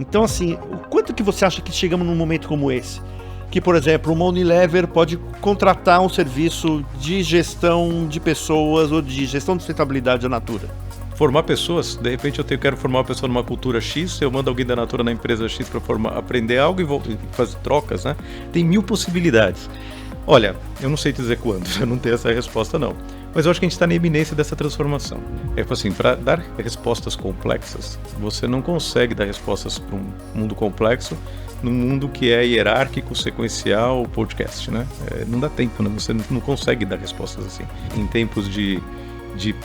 Então, assim, o quanto que você acha que chegamos num momento como esse? Que, por exemplo, uma Unilever pode contratar um serviço de gestão de pessoas ou de gestão de sustentabilidade da Natura? Formar pessoas, de repente eu quero formar uma pessoa numa cultura X, eu mando alguém da Natura na empresa X para aprender algo e fazer trocas, né? Tem 1000 possibilidades. Olha, eu não sei te dizer quando, eu não tenho essa resposta não. Mas eu acho que a gente está na iminência dessa transformação. É assim, para dar respostas complexas, você não consegue dar respostas para um mundo complexo num mundo que é hierárquico, sequencial, podcast, né? Não dá tempo, né? Você não consegue dar respostas assim. Em tempos de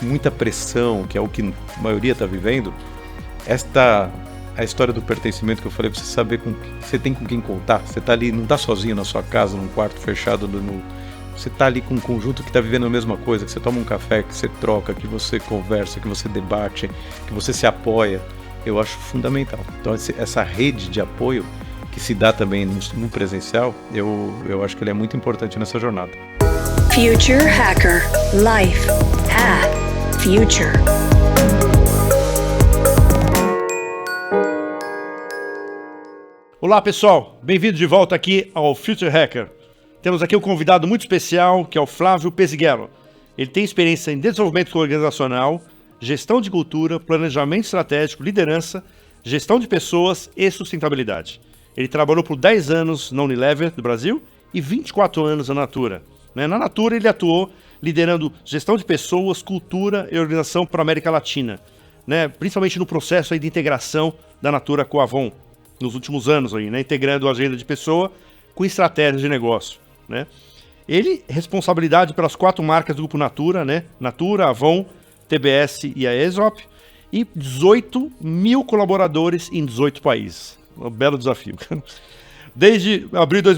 muita pressão, que é o que a maioria está vivendo, a história do pertencimento que eu falei, pra você saber você tem com quem contar, você está ali, não está sozinho na sua casa, num quarto fechado, você está ali com um conjunto que está vivendo a mesma coisa, que você toma um café, que você troca, que você conversa, que você debate, que você se apoia, eu acho fundamental. Então essa rede de apoio que se dá também no presencial, eu acho que ele é muito importante nessa jornada. Future Hacker Life Path Future. Olá pessoal, bem-vindo de volta aqui ao Future Hacker. Temos aqui um convidado muito especial que é o Flávio Pesiguero. Ele tem experiência em desenvolvimento organizacional, gestão de cultura, planejamento estratégico, liderança, gestão de pessoas e sustentabilidade. Ele trabalhou por 10 anos na Unilever do Brasil e 24 anos na Natura. Na Natura ele atuou liderando gestão de pessoas, cultura e organização para a América Latina, principalmente no processo aí de integração da Natura com a Avon nos últimos anos, aí, integrando a agenda de pessoa com estratégia de negócio. Ele responsabilidade pelas 4 marcas do Grupo Natura, Natura, Avon, TBS e a Aesop, e 18 mil colaboradores em 18 países. Um belo desafio. Desde abril de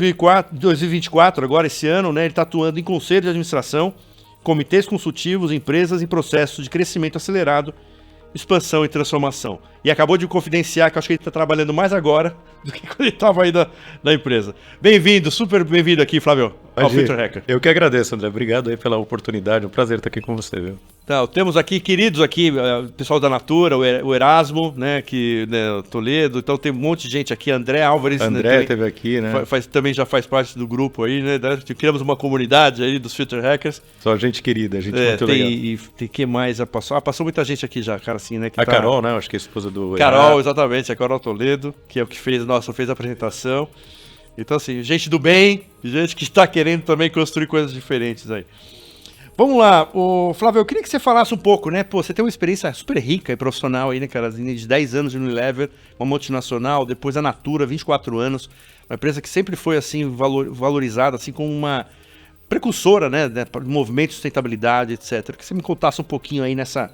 2024, agora esse ano, ele está atuando em conselho de administração, comitês consultivos, empresas em processo de crescimento acelerado, expansão e transformação. E acabou de confidenciar que eu acho que ele está trabalhando mais agora do que quando ele estava aí na empresa. Bem-vindo, super bem-vindo aqui, Flávio, ao Future Hacker. Eu que agradeço, André. Obrigado aí pela oportunidade. Um prazer estar aqui com você, viu? Então, temos aqui queridos aqui, pessoal da Natura, o Erasmo, o Toledo, então tem um monte de gente aqui, André Álvares. André esteve aqui, também já faz parte do grupo aí, Criamos uma comunidade aí dos Future Hackers. Só gente querida, gente muito legal. E tem que mais passou? Passou muita gente aqui já, cara, assim, a Carol, acho que é a esposa do Carol, exatamente, a Carol Toledo, que é o que fez a apresentação. Então, assim, gente do bem, gente que está querendo também construir coisas diferentes aí. Vamos lá, Flávio, eu queria que você falasse um pouco, você tem uma experiência super rica e profissional aí, cara, de 10 anos de Unilever, uma multinacional, depois a Natura, 24 anos, uma empresa que sempre foi, assim, valorizada, assim, como uma precursora, de movimento de sustentabilidade, etc. Que você me contasse um pouquinho aí nessa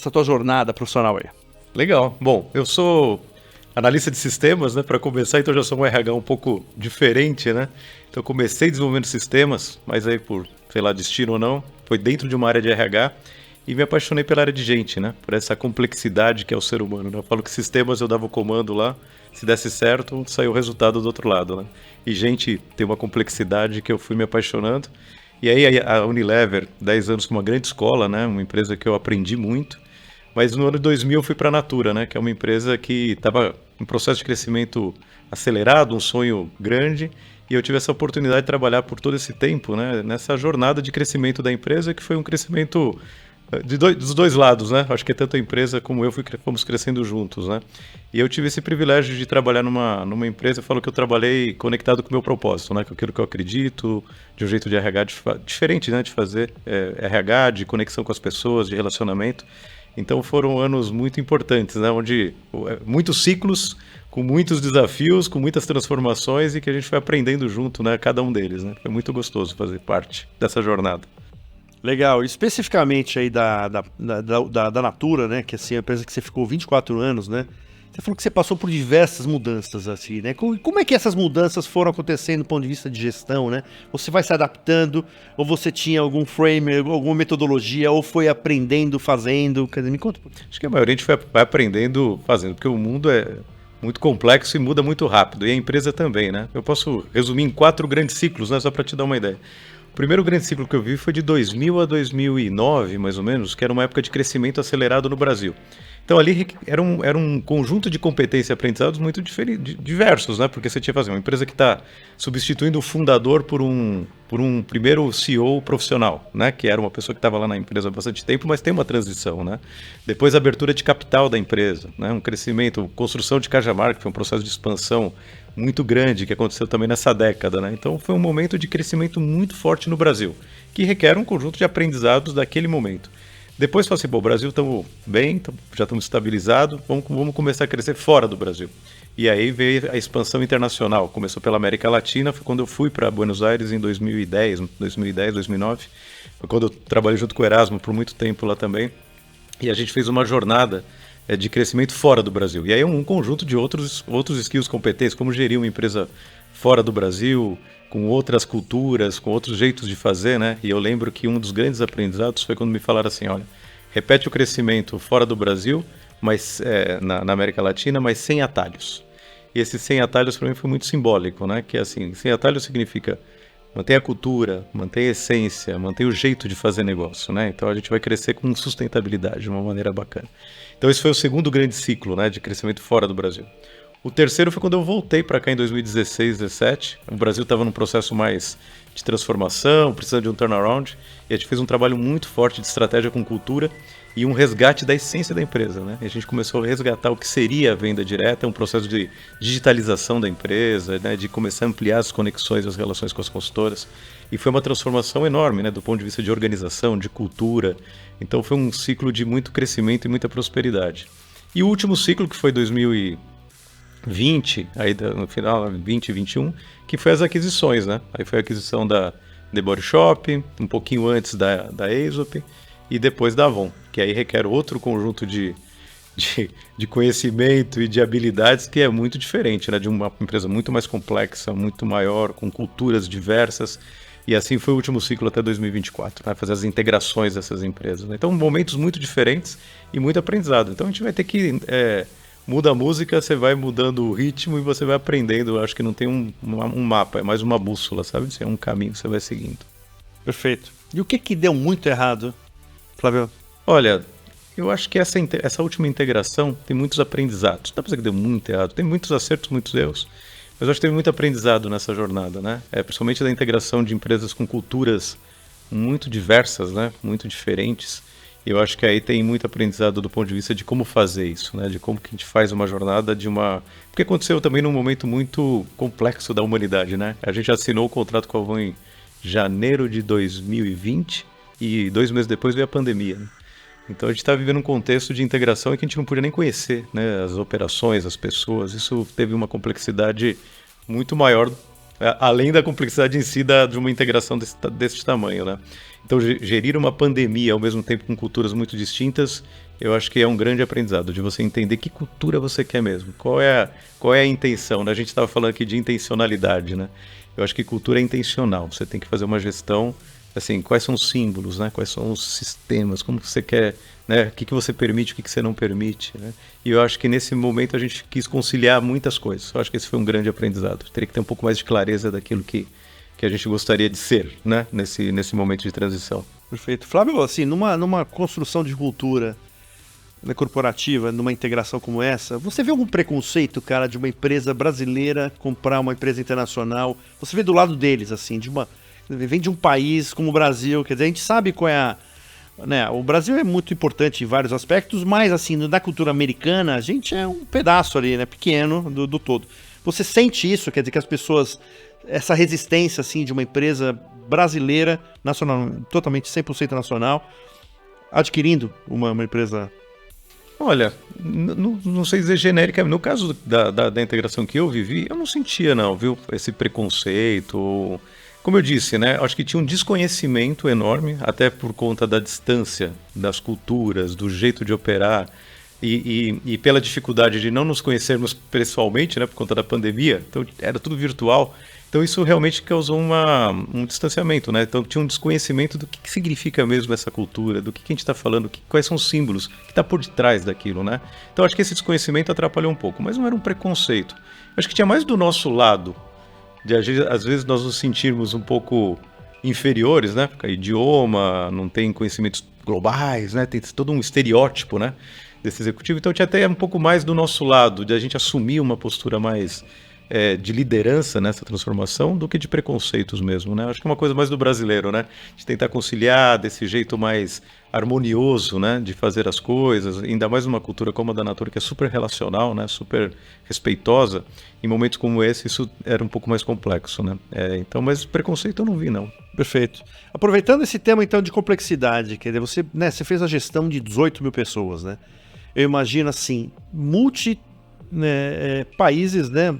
tua jornada profissional aí. Legal. Bom, eu sou analista de sistemas, para começar, então já sou um RH um pouco diferente, Então comecei desenvolvendo sistemas, mas aí por, destino ou não, foi dentro de uma área de RH e me apaixonei pela área de gente, por essa complexidade que é o ser humano, Eu falo que sistemas eu dava o comando lá, se desse certo, saiu o resultado do outro lado, E gente tem uma complexidade que eu fui me apaixonando. E aí a Unilever, 10 anos com uma grande escola, uma empresa que eu aprendi muito. Mas no ano de 2000 eu fui para a Natura, que é uma empresa que estava em processo de crescimento acelerado, um sonho grande. E eu tive essa oportunidade de trabalhar por todo esse tempo, nessa jornada de crescimento da empresa, que foi um crescimento dos dois lados, Acho que tanto a empresa como eu fomos crescendo juntos, E eu tive esse privilégio de trabalhar numa empresa, eu falo que eu trabalhei conectado com o meu propósito, com aquilo que eu acredito, de um jeito de RH diferente, de fazer RH, de conexão com as pessoas, de relacionamento. Então foram anos muito importantes, onde muitos ciclos, com muitos desafios, com muitas transformações e que a gente foi aprendendo junto, cada um deles. Foi muito gostoso fazer parte dessa jornada. Legal, especificamente aí da Natura, que assim, é a empresa que você ficou 24 anos, Você falou que você passou por diversas mudanças, assim, Como é que essas mudanças foram acontecendo do ponto de vista de gestão, Você vai se adaptando, ou você tinha algum frame, alguma metodologia, ou foi aprendendo, fazendo? Quer dizer, me conta. Acho que a maioria a gente vai aprendendo, fazendo, porque o mundo é muito complexo e muda muito rápido, e a empresa também, Eu posso resumir em 4 grandes ciclos, só para te dar uma ideia. O primeiro grande ciclo que eu vi foi de 2000 a 2009, mais ou menos, que era uma época de crescimento acelerado no Brasil. Então ali era um conjunto de competências e aprendizados muito diversos, né? Porque você tinha que fazer uma empresa que está substituindo o fundador por um primeiro CEO profissional, né? Que era uma pessoa que estava lá na empresa há bastante tempo, mas tem uma transição, né? Depois a abertura de capital da empresa, né? Um crescimento, construção de Cajamar, que foi um processo de expansão muito grande que aconteceu também nessa década, né? Então foi um momento de crescimento muito forte no Brasil, que requer um conjunto de aprendizados daquele momento. Depois falou assim, o Brasil estamos bem, já estamos estabilizados, vamos começar a crescer fora do Brasil. E aí veio a expansão internacional, começou pela América Latina, foi quando eu fui para Buenos Aires em 2010, 2009, foi quando eu trabalhei junto com o Erasmo por muito tempo lá também, e a gente fez uma jornada de crescimento fora do Brasil. E aí um conjunto de outros skills, competências, como gerir uma empresa fora do Brasil, com outras culturas, com outros jeitos de fazer, né? E eu lembro que um dos grandes aprendizados foi quando me falaram assim, olha, repete o crescimento fora do Brasil, mas na América Latina, mas sem atalhos. E esse sem atalhos para mim foi muito simbólico, né? Que assim, sem atalhos significa manter a cultura, manter a essência, manter o jeito de fazer negócio, né? Então a gente vai crescer com sustentabilidade, de uma maneira bacana. Então esse foi o segundo grande ciclo, né, de crescimento fora do Brasil. O terceiro foi quando eu voltei para cá em 2016, 2017. O Brasil estava num processo mais de transformação, precisando de um turnaround. E a gente fez um trabalho muito forte de estratégia com cultura e um resgate da essência da empresa, né? E a gente começou a resgatar o que seria a venda direta, um processo de digitalização da empresa, né? De começar a ampliar as conexões e as relações com as consultoras. E foi uma transformação enorme, né? Do ponto de vista de organização, de cultura. Então foi um ciclo de muito crescimento e muita prosperidade. E o último ciclo, que foi 2020, aí no final, 2021, que foi as aquisições, né? Aí foi a aquisição da The Body Shop, um pouquinho antes da Aesop e depois da Avon, que aí requer outro conjunto de conhecimento e de habilidades que é muito diferente, né? De uma empresa muito mais complexa, muito maior, com culturas diversas. E assim foi o último ciclo até 2024, né? Fazer as integrações dessas empresas, né? Então, momentos muito diferentes e muito aprendizado. Então, a gente vai ter que... muda a música, você vai mudando o ritmo e você vai aprendendo. Eu acho que não tem um mapa, é mais uma bússola, sabe? É um caminho que você vai seguindo. Perfeito. E o que deu muito errado, Flávio? Olha, eu acho que essa última integração tem muitos aprendizados. Não dá pra dizer que deu muito errado. Tem muitos acertos, muitos erros. Mas eu acho que teve muito aprendizado nessa jornada, né? Principalmente da integração de empresas com culturas muito diversas, né? Muito diferentes. E eu acho que aí tem muito aprendizado do ponto de vista de como fazer isso, né? De como que a gente faz uma jornada de uma... Porque aconteceu também num momento muito complexo da humanidade, né? A gente assinou o contrato com a Avon em janeiro de 2020 e 2 meses depois veio a pandemia, né? Então a gente está vivendo um contexto de integração em que a gente não podia nem conhecer, né, as operações, as pessoas. Isso teve uma complexidade muito maior, além da complexidade em si de uma integração desse tamanho, né? Então gerir uma pandemia ao mesmo tempo com culturas muito distintas, eu acho que é um grande aprendizado, de você entender que cultura você quer mesmo, qual é a intenção, né? A gente estava falando aqui de intencionalidade, né? Eu acho que cultura é intencional, você tem que fazer uma gestão, assim, quais são os símbolos, né? Quais são os sistemas, como você quer, né? O que você permite, o que você não permite, né? E eu acho que nesse momento a gente quis conciliar muitas coisas. Eu acho que esse foi um grande aprendizado. Teria que ter um pouco mais de clareza daquilo que a gente gostaria de ser, né? Nesse momento de transição. Perfeito. Flávio, assim, numa construção de cultura, né, corporativa, numa integração como essa, você vê algum preconceito, cara, de uma empresa brasileira comprar uma empresa internacional? Você vê do lado deles, assim, vem de um país como o Brasil, quer dizer, a gente sabe qual é né, o Brasil é muito importante em vários aspectos, mas assim, da cultura americana, a gente é um pedaço ali, né, pequeno do todo. Você sente isso, quer dizer, que as pessoas, essa resistência, assim, de uma empresa brasileira, nacional, totalmente 100% nacional, adquirindo uma empresa... Olha, não sei dizer genérica, no caso da integração que eu vivi, eu não sentia não, viu, esse preconceito... Como eu disse, né, acho que tinha um desconhecimento enorme, até por conta da distância das culturas, do jeito de operar e pela dificuldade de não nos conhecermos pessoalmente, né, por conta da pandemia, então era tudo virtual. Então isso realmente causou um distanciamento, né? Então tinha um desconhecimento do que significa mesmo essa cultura, do que a gente está falando, quais são os símbolos, o que está por detrás daquilo, né? Então acho que esse desconhecimento atrapalhou um pouco, mas não era um preconceito. Acho que tinha mais do nosso lado, de às vezes nós nos sentirmos um pouco inferiores, né? Porque idioma, não tem conhecimentos globais, né? Tem todo um estereótipo, né? desse executivo. Então tinha até um pouco mais do nosso lado, de a gente assumir uma postura mais de liderança nessa transformação do que de preconceitos mesmo, né? Acho que é uma coisa mais do brasileiro, né? De tentar conciliar desse jeito mais harmonioso, né? De fazer as coisas, ainda mais numa cultura como a da Natura, que é super relacional, né? Super respeitosa. Em momentos como esse, isso era um pouco mais complexo, né? Então, mas preconceito eu não vi, não. Perfeito. Aproveitando esse tema, então, de complexidade, quer dizer, você, né, você fez a gestão de 18 mil pessoas, né? Eu imagino, assim, países, né?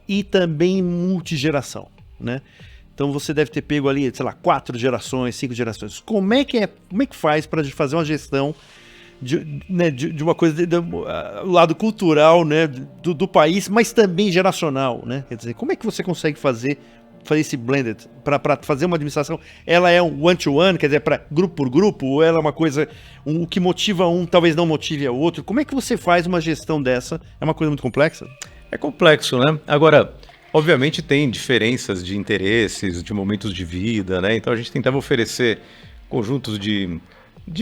E também multigeração, né? Então você deve ter pego ali, sei lá, 4 gerações, 5 gerações. Como é que faz para fazer uma gestão de uma coisa do lado cultural, né, do país, mas também geracional, né? Quer dizer, como é que você consegue fazer esse blended para fazer uma administração? Ela é um one-to-one, quer dizer, para grupo por grupo, ou ela é uma coisa, o que motiva um talvez não motive o outro? Como é que você faz uma gestão dessa? É uma coisa muito complexa? É complexo, né? Agora, obviamente tem diferenças de interesses, de momentos de vida, né? Então a gente tentava oferecer conjuntos de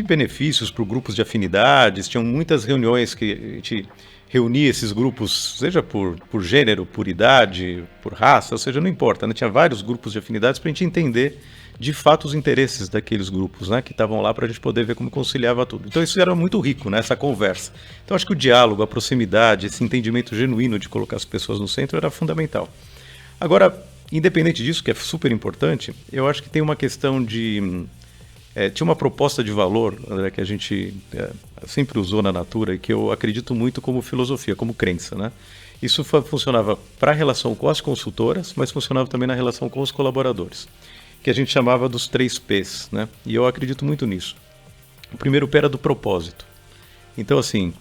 benefícios para grupos de afinidades. Tinham muitas reuniões que a gente reunia esses grupos, seja por gênero, por idade, por raça, ou seja, não importa, né? Tinha vários grupos de afinidades para a gente entender de fato os interesses daqueles grupos, né, que estavam lá, para a gente poder ver como conciliava tudo. Então isso era muito rico, né, essa conversa. Então acho que o diálogo, a proximidade, esse entendimento genuíno de colocar as pessoas no centro era fundamental. Agora, independente disso, que é super importante, eu acho que tem uma questão de... tinha uma proposta de valor, André, que a gente sempre usou na Natura e que eu acredito muito como filosofia, como crença, né? Isso funcionava para a relação com as consultoras, mas funcionava também na relação com os colaboradores, que a gente chamava dos 3 P's, né? E eu acredito muito nisso. O primeiro P era do propósito. Então, assim,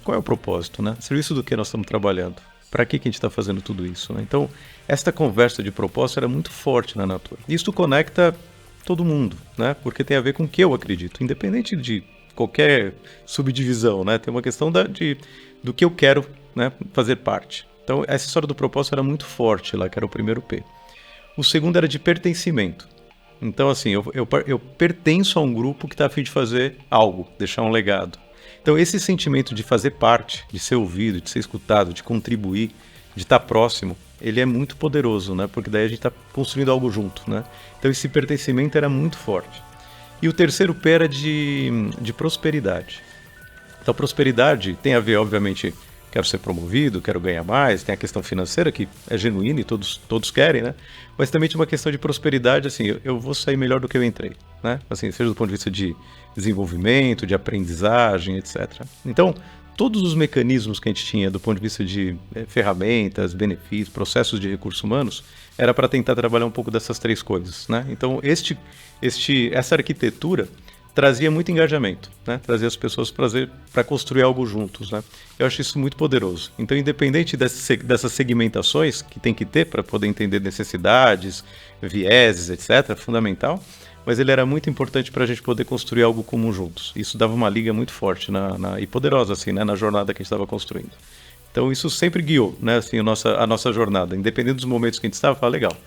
qual é o propósito, né? Serviço do que nós estamos trabalhando? Para que a gente está fazendo tudo isso, né? Então, esta conversa de propósito era muito forte na Natura. Isso conecta todo mundo, né? Porque tem a ver com o que eu acredito, independente de qualquer subdivisão, né? Tem uma questão do que eu quero, né, fazer parte. Então, essa história do propósito era muito forte lá, que era o primeiro P. O segundo era de pertencimento. Então, assim, eu pertenço a um grupo que está a fim de fazer algo, deixar um legado. Então, esse sentimento de fazer parte, de ser ouvido, de ser escutado, de contribuir, de estar próximo, ele é muito poderoso, né? Porque daí a gente está construindo algo junto, né? Então, esse pertencimento era muito forte. E o terceiro P era de prosperidade. Então, prosperidade tem a ver, obviamente, quero ser promovido, quero ganhar mais, tem a questão financeira que é genuína e todos querem, né? Mas também tem uma questão de prosperidade, assim, eu vou sair melhor do que eu entrei, né? Assim, seja do ponto de vista de desenvolvimento, de aprendizagem, etc. Então, todos os mecanismos que a gente tinha do ponto de vista de ferramentas, benefícios, processos de recursos humanos, era para tentar trabalhar um pouco dessas 3 coisas, né? Então, essa arquitetura trazia muito engajamento, né? Trazia as pessoas para construir algo juntos, né? Eu acho isso muito poderoso. Então, independente dessas segmentações que tem que ter para poder entender necessidades, vieses, etc., é fundamental, mas ele era muito importante para a gente poder construir algo comum juntos. Isso dava uma liga muito forte e poderosa, assim, né? Na jornada que a gente estava construindo. Então, isso sempre guiou, né? Assim, a nossa jornada. Independente dos momentos que a gente estava, fala, legal,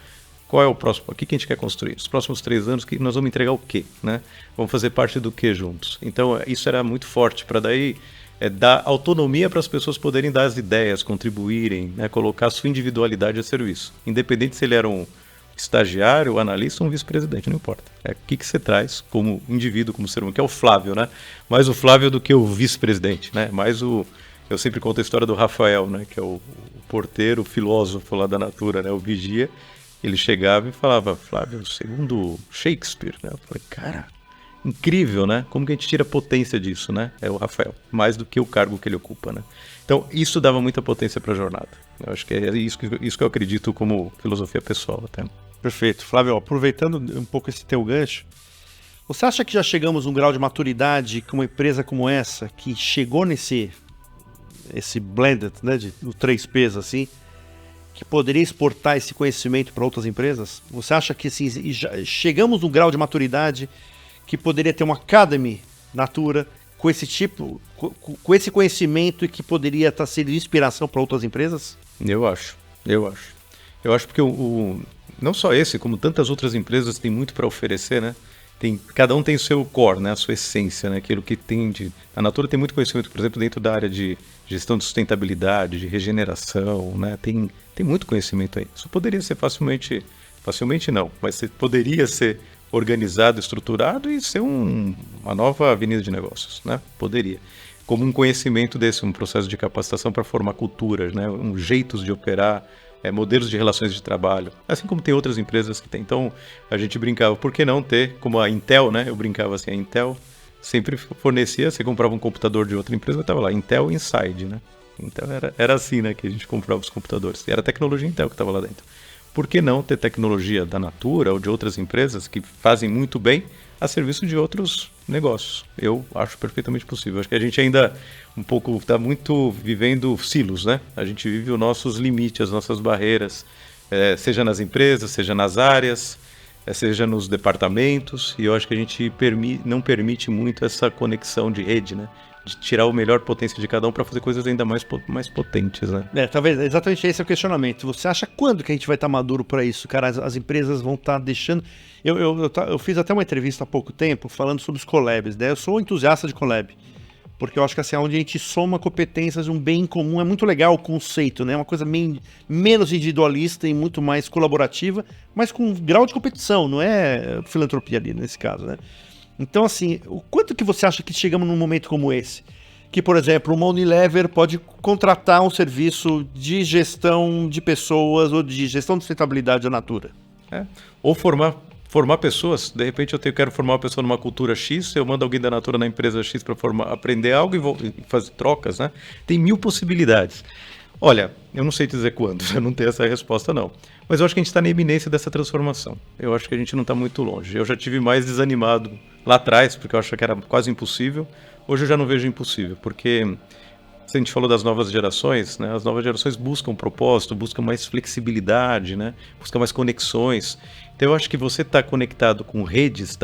qual é o próximo? O que a gente quer construir? Os próximos 3 anos, que nós vamos entregar o quê? Né? Vamos fazer parte do quê juntos? Então, isso era muito forte, para daí dar autonomia para as pessoas poderem dar as ideias, contribuírem, né? Colocar a sua individualidade a serviço. Independente se ele era um estagiário, um analista ou um vice-presidente, não importa. O que você traz como indivíduo, como ser humano, que é o Flávio, né? Mais o Flávio do que o vice-presidente, né? Eu sempre conto a história do Rafael, né? Que é o porteiro, o filósofo lá da Natura, né? O vigia. Ele chegava e falava, Flávio, segundo Shakespeare, né? Eu falei, cara, incrível, né? Como que a gente tira a potência disso, né? É o Rafael, mais do que o cargo que ele ocupa, né? Então, isso dava muita potência para a jornada. Eu acho que é isso que eu acredito como filosofia pessoal até. Perfeito. Flávio, aproveitando um pouco esse teu gancho, você acha que já chegamos a um grau de maturidade com uma empresa como essa, que chegou esse blended, né, do 3 P's, assim, que poderia exportar esse conhecimento para outras empresas? Você acha que assim, já chegamos num grau de maturidade que poderia ter uma Academy Natura com esse tipo, com esse conhecimento e que poderia estar sendo inspiração para outras empresas? Eu acho porque não só esse, como tantas outras empresas têm muito para oferecer, né? Cada um tem o seu core, né? A sua essência, né? Aquilo que tem a Natura tem muito conhecimento, por exemplo, dentro da área de gestão de sustentabilidade, de regeneração, né? Tem muito conhecimento aí. Isso poderia ser facilmente não, mas poderia ser organizado, estruturado e ser uma nova avenida de negócios, né? Poderia. Como um conhecimento desse, um processo de capacitação para formar culturas, né? Jeitos de operar, modelos de relações de trabalho, assim como tem outras empresas que tem. Então, a gente brincava, por que não ter, como a Intel, né? Eu brincava assim, a Intel sempre fornecia, você comprava um computador de outra empresa, estava lá, Intel Inside, né? Então, era assim, né, que a gente comprava os computadores. E era a tecnologia Intel que estava lá dentro. Por que não ter tecnologia da Natura ou de outras empresas que fazem muito bem a serviço de outros negócios? Eu acho perfeitamente possível. Acho que a gente ainda está muito vivendo silos, né? A gente vive os nossos limites, as nossas barreiras, seja nas empresas, seja nas áreas, seja nos departamentos, e eu acho que a gente não permite muito essa conexão de rede, né? De tirar o melhor potência de cada um para fazer coisas ainda mais potentes, né? Talvez exatamente esse é o questionamento. Você acha quando que a gente vai estar maduro para isso, cara? As empresas vão estar deixando... Eu fiz até uma entrevista há pouco tempo falando sobre os collabs, né? Eu sou entusiasta de collab, porque eu acho que assim, onde a gente soma competências, um bem comum, é muito legal o conceito, né? Uma coisa menos individualista e muito mais colaborativa, mas com grau de competição, não é filantropia ali nesse caso, né? Então, assim, o quanto que você acha que chegamos num momento como esse? Que, por exemplo, uma Unilever pode contratar um serviço de gestão de pessoas ou de gestão de sustentabilidade da Natura. Ou formar pessoas. De repente eu quero formar uma pessoa numa cultura X, eu mando alguém da Natura na empresa X para aprender algo e fazer trocas, né? Tem 1000 possibilidades. Olha, eu não sei dizer quando, eu não tenho essa resposta não. Mas eu acho que a gente está na iminência dessa transformação. Eu acho que a gente não está muito longe. Eu já tive mais desanimado lá atrás, porque eu achava que era quase impossível. Hoje eu já não vejo impossível, porque se a gente falou das novas gerações, né? As novas gerações buscam propósito, buscam mais flexibilidade, né? Buscam mais conexões. Então eu acho que você estar conectado com redes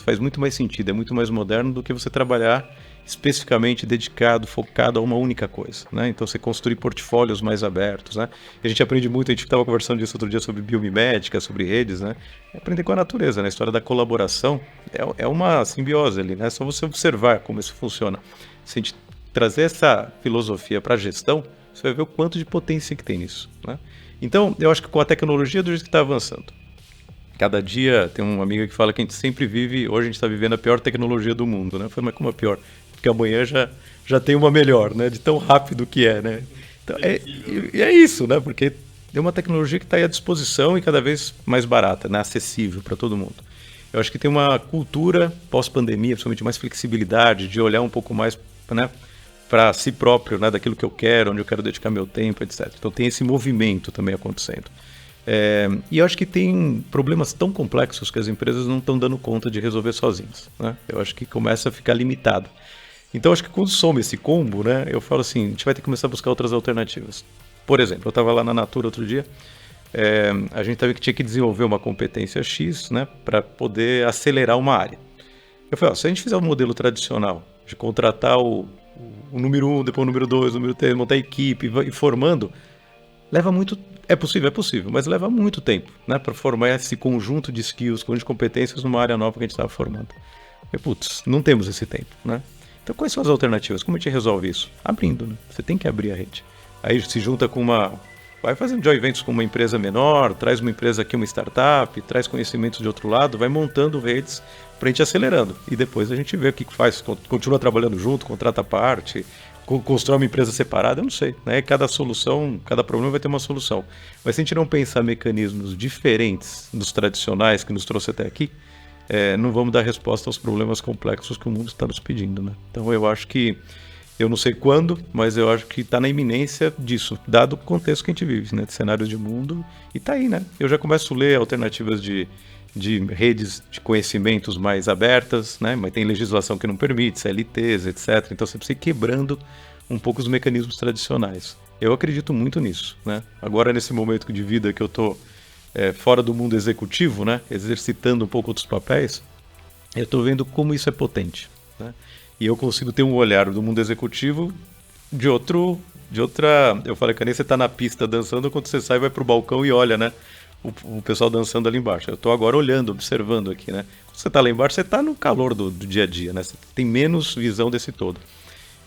faz muito mais sentido, é muito mais moderno do que você trabalhar especificamente dedicado, focado a uma única coisa, né? Então você construir portfólios mais abertos, né? A gente aprende muito, a gente estava conversando disso outro dia sobre biomimética, sobre redes, né? Aprender com a natureza, né? A história da colaboração é uma simbiose ali, né? É só você observar como isso funciona. Se a gente trazer essa filosofia para a gestão, você vai ver o quanto de potência que tem nisso, né? Então, eu acho que com a tecnologia do jeito que está avançando, cada dia tem uma amiga que fala que a gente sempre vive, hoje a gente está vivendo a pior tecnologia do mundo, né? Eu falei, mas como a pior? Porque amanhã já tem uma melhor, né? De tão rápido que é, né? Então, é isso, né? Porque é uma tecnologia que está aí à disposição e cada vez mais barata, né? Acessível para todo mundo. Eu acho que tem uma cultura pós-pandemia, principalmente mais flexibilidade, de olhar um pouco mais, né, para si próprio, né? Daquilo que eu quero, onde eu quero dedicar meu tempo, etc. Então tem esse movimento também acontecendo. E eu acho que tem problemas tão complexos que as empresas não estão dando conta de resolver sozinhas, né? Eu acho que começa a ficar limitado. Então, acho que quando soma esse combo, né, eu falo assim, a gente vai ter que começar a buscar outras alternativas. Por exemplo, eu estava lá na Natura outro dia, a gente teve que tinha que desenvolver uma competência X, né, para poder acelerar uma área. Eu falei, se a gente fizer um modelo tradicional de contratar o número 1, depois o número 2, o número 3, montar a equipe e formando, leva muito... É possível, mas leva muito tempo, né, para formar esse conjunto de skills, conjunto de competências numa área nova que a gente estava formando. E, não temos esse tempo, né? Então, quais são as alternativas? Como a gente resolve isso? Abrindo, né? Você tem que abrir a rede. Aí se junta com vai fazendo joint ventures com uma empresa menor, traz uma empresa aqui, uma startup, traz conhecimentos de outro lado, vai montando redes para a gente ir acelerando. E depois a gente vê o que faz. Continua trabalhando junto, contrata a parte, constrói uma empresa separada, eu não sei, né? Cada solução, cada problema vai ter uma solução. Mas se a gente não pensar mecanismos diferentes dos tradicionais que nos trouxe até aqui, não vamos dar resposta aos problemas complexos que o mundo está nos pedindo, né? Então eu acho que, eu não sei quando, mas eu acho que está na iminência disso, dado o contexto que a gente vive, né? De cenários de mundo, e está aí, né? Eu já começo a ler alternativas de redes de conhecimentos mais abertas, né? Mas tem legislação que não permite, CLTs, etc. Então você precisa ir quebrando um pouco os mecanismos tradicionais. Eu acredito muito nisso, né? Agora, nesse momento de vida que eu estou fora do mundo executivo, né? Exercitando um pouco outros papéis, eu estou vendo como isso é potente, né? E eu consigo ter um olhar do mundo executivo de outra... Eu falei, Canê, você está na pista dançando, quando você sai, vai para o balcão e olha, né? o pessoal dançando ali embaixo. Eu estou agora olhando, observando aqui, né? Quando você está lá embaixo, você está no calor do dia a dia, né? Você tem menos visão desse todo.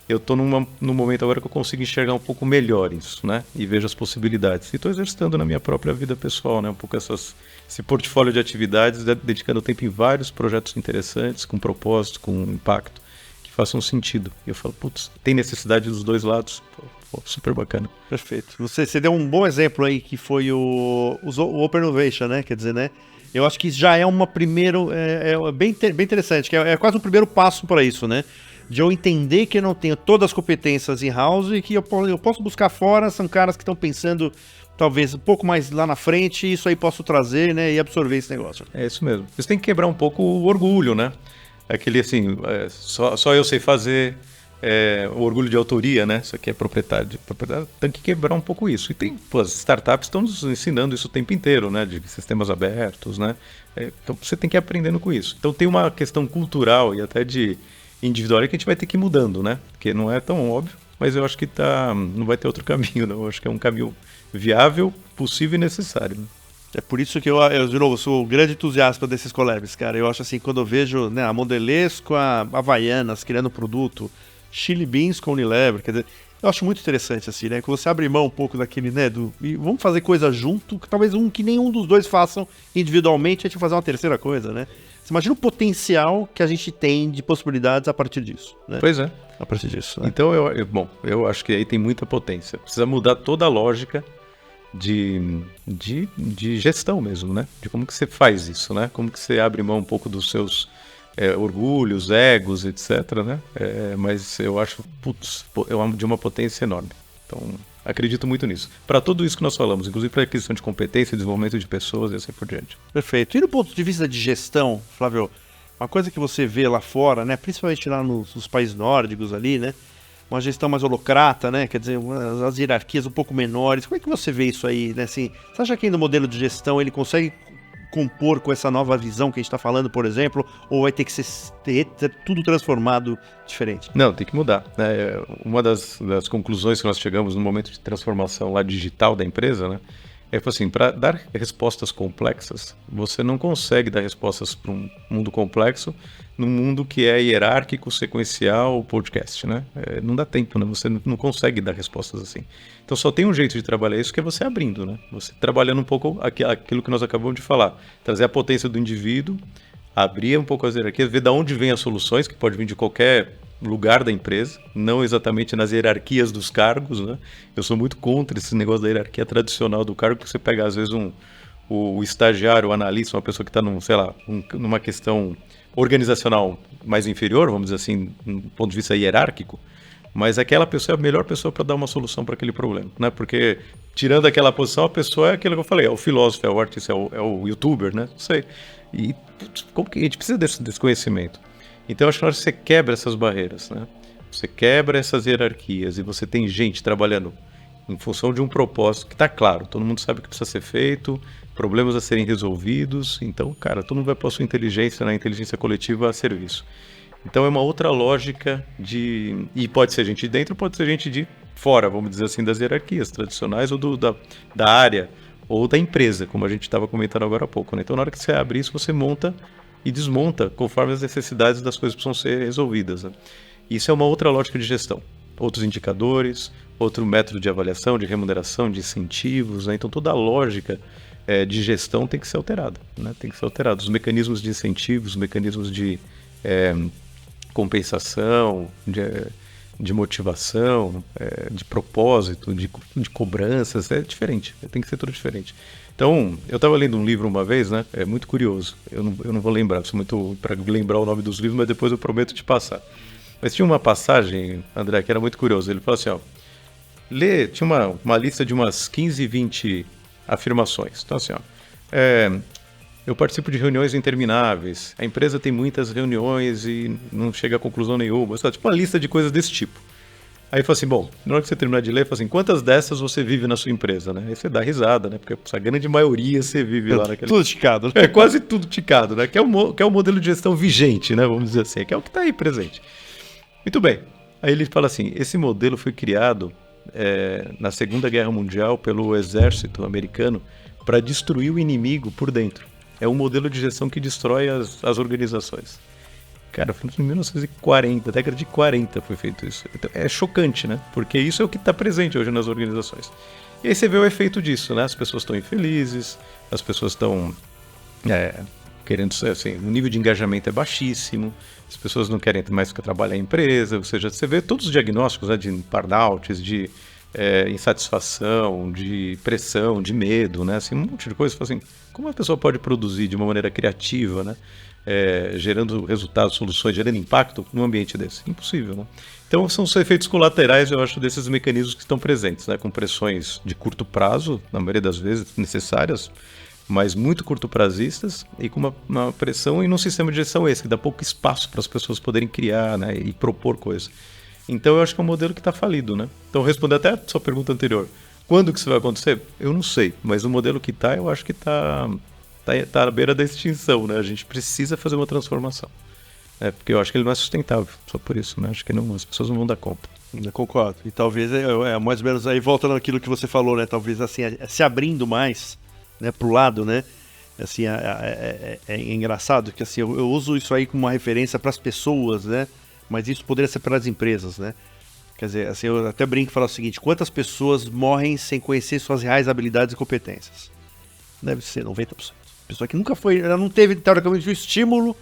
Eu estou num momento agora que eu consigo enxergar um pouco melhor isso, né? E vejo as possibilidades. E estou exercitando na minha própria vida pessoal, né? Um pouco esse portfólio de atividades, dedicando tempo em vários projetos interessantes, com propósito, com impacto, que façam sentido. E eu falo, putz, tem necessidade dos dois lados. Pô, super bacana. Perfeito. Você deu um bom exemplo aí, que foi o Open Innovation, né? Quer dizer, né? Eu acho que já é uma primeiro... bem interessante, que é quase um primeiro passo para isso, né? De eu entender que eu não tenho todas as competências in-house e que eu posso buscar fora, são caras que estão pensando talvez um pouco mais lá na frente, e isso aí posso trazer, né, e absorver esse negócio. É isso mesmo. Você tem que quebrar um pouco o orgulho, né? Aquele assim, só eu sei fazer, o orgulho de autoria, né? Isso aqui é propriedade. Tem que quebrar um pouco isso. E tem, as startups estão nos ensinando isso o tempo inteiro, né? De sistemas abertos, né? Então você tem que ir aprendendo com isso. Então tem uma questão cultural e até de individual que a gente vai ter que ir mudando, né? Porque não é tão óbvio, mas eu acho que não vai ter outro caminho, não. Eu acho que é um caminho viável, possível e necessário. Né? É por isso que eu, de novo, sou um grande entusiasta desses collabs, cara. Eu acho assim, quando eu vejo, né, a Mondelez com a Havaianas criando produto, Chili Beans com Unilever, quer dizer, eu acho muito interessante assim, né? Que você abre mão um pouco daquele, né, e vamos fazer coisa junto, que talvez que nenhum dos dois façam individualmente, a gente vai fazer uma terceira coisa, né? Você imagina o potencial que a gente tem de possibilidades a partir disso, né? Pois é. A partir disso, né? Então, eu acho que aí tem muita potência. Precisa mudar toda a lógica de gestão mesmo, né? De como que você faz isso, né? Como que você abre mão um pouco dos seus orgulhos, egos, etc, né? Mas eu acho, de uma potência enorme. Então, acredito muito nisso. Para tudo isso que nós falamos, inclusive para a questão de competência, desenvolvimento de pessoas e assim por diante. Perfeito. E do ponto de vista de gestão, Flávio, uma coisa que você vê lá fora, né, principalmente lá nos países nórdicos ali, né, uma gestão mais holocrata, né, quer dizer, as hierarquias um pouco menores. Como é que você vê isso aí, né, assim, você acha que no modelo de gestão ele consegue compor com essa nova visão que a gente está falando, por exemplo, ou vai ter que ter tudo transformado diferente? Não, tem que mudar. Né? Uma das conclusões que nós chegamos no momento de transformação lá digital da empresa, né, assim, para dar respostas complexas, você não consegue dar respostas para um mundo complexo num mundo que é hierárquico, sequencial, podcast, né? Não dá tempo, né? Você não consegue dar respostas assim. Então só tem um jeito de trabalhar isso, que é você abrindo, né? Você trabalhando um pouco aquilo que nós acabamos de falar, trazer a potência do indivíduo, abrir um pouco as hierarquias, ver de onde vêm as soluções, que pode vir de qualquer lugar da empresa, não exatamente nas hierarquias dos cargos, né? Eu sou muito contra esse negócio da hierarquia tradicional do cargo, que você pega às vezes o estagiário, o analista, uma pessoa que está numa questão organizacional mais inferior, vamos dizer assim, do ponto de vista hierárquico, mas aquela pessoa é a melhor pessoa para dar uma solução para aquele problema, né? Porque tirando aquela posição, a pessoa é aquilo que eu falei, é o filósofo, é o artista, é o youtuber, né? Não sei. E como que a gente precisa desse conhecimento? Então, acho que na hora que você quebra essas barreiras, né? Você quebra essas hierarquias e você tem gente trabalhando em função de um propósito que está claro, todo mundo sabe o que precisa ser feito, problemas a serem resolvidos, então, cara, todo mundo vai pôr a sua inteligência, né? Inteligência coletiva a serviço. Então, é uma outra lógica e pode ser gente de dentro, pode ser gente de fora, vamos dizer assim, das hierarquias tradicionais ou da área ou da empresa, como a gente estava comentando agora há pouco, né? Então, na hora que você abre isso, você monta e desmonta conforme as necessidades das coisas precisam ser resolvidas. Né? Isso é uma outra lógica de gestão. Outros indicadores, outro método de avaliação, de remuneração, de incentivos. Né? Então, toda a lógica de gestão tem que ser alterada. Né? Tem que ser alterada. Os mecanismos de incentivos, os mecanismos de compensação, de motivação, de propósito, de cobranças, é diferente. Tem que ser tudo diferente. Então, eu estava lendo um livro uma vez, né? É muito curioso. Eu não vou lembrar, sou muito para lembrar o nome dos livros, mas depois eu prometo te passar. Mas tinha uma passagem, André, que era muito curiosa. Ele falou assim, ó, tinha uma lista de umas 15, 20 afirmações. Então, assim, ó, eu participo de reuniões intermináveis, a empresa tem muitas reuniões e não chega a conclusão nenhuma. Tipo uma lista de coisas desse tipo. Aí fala assim, bom, na hora que você terminar de ler, fala assim, quantas dessas você vive na sua empresa, né? Aí você dá risada, né? Porque a grande maioria você vive lá naquele... Tudo ticado. É, quase tudo ticado, né? Que é o modelo de gestão vigente, né? Vamos dizer assim, que é o que está aí presente. Muito bem. Aí ele fala assim, esse modelo foi criado na Segunda Guerra Mundial pelo exército americano para destruir o inimigo por dentro. É um modelo de gestão que destrói as organizações. Cara, foi em 1940, década de 40 foi feito isso. Então, é chocante, né? Porque isso é o que está presente hoje nas organizações. E aí você vê o efeito disso, né? As pessoas estão infelizes, as pessoas estão querendo ser assim, o nível de engajamento é baixíssimo, as pessoas não querem mais trabalhar em empresa, ou seja, você vê todos os diagnósticos, né, de burnouts, de insatisfação, de pressão, de medo, né? Assim, um monte de coisa. Assim, como a pessoa pode produzir de uma maneira criativa, né? Gerando resultados, soluções, gerando impacto num ambiente desse? Impossível, né? Então são os efeitos colaterais, eu acho, desses mecanismos que estão presentes, né? Com pressões de curto prazo, na maioria das vezes necessárias, mas muito curto-prazistas, e com uma pressão e num sistema de gestão esse, que dá pouco espaço para as pessoas poderem criar, né? E propor coisas. Então eu acho que é um modelo que está falido, né? Então respondendo até a sua pergunta anterior, quando que isso vai acontecer? Eu não sei, mas o modelo que está, eu acho que está à beira da extinção, né? A gente precisa fazer uma transformação. Porque eu acho que ele não é sustentável, só por isso, né? Acho que não, as pessoas não vão dar conta. Eu concordo. E talvez, mais ou menos, aí voltando àquilo que você falou, né? Talvez, assim, se abrindo mais, né, pro lado, né? Assim, é engraçado que, assim, eu uso isso aí como uma referência para as pessoas, né? Mas isso poderia ser para as empresas, né? Quer dizer, assim, eu até brinco e falo o seguinte: quantas pessoas morrem sem conhecer suas reais habilidades e competências? Deve ser 90%. Pessoa que nunca foi, ela não teve, teoricamente, o estímulo.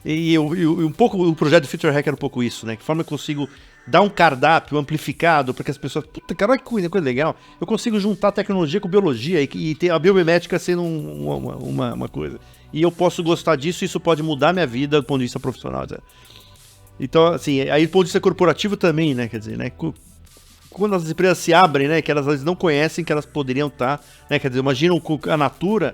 E um pouco o projeto do Future Hacker é um pouco isso, né? Que forma eu consigo dar um cardápio amplificado para que as pessoas... Puta, cara, olha que coisa legal. Eu consigo juntar tecnologia com biologia e ter a biomimética sendo uma coisa. E eu posso gostar disso e isso pode mudar minha vida do ponto de vista profissional. Né? Então, assim, aí do ponto de vista corporativo também, né? Quer dizer, né? Quando as empresas se abrem, né? Que elas às vezes não conhecem que elas poderiam estar, né? Quer dizer, imagina a Natura...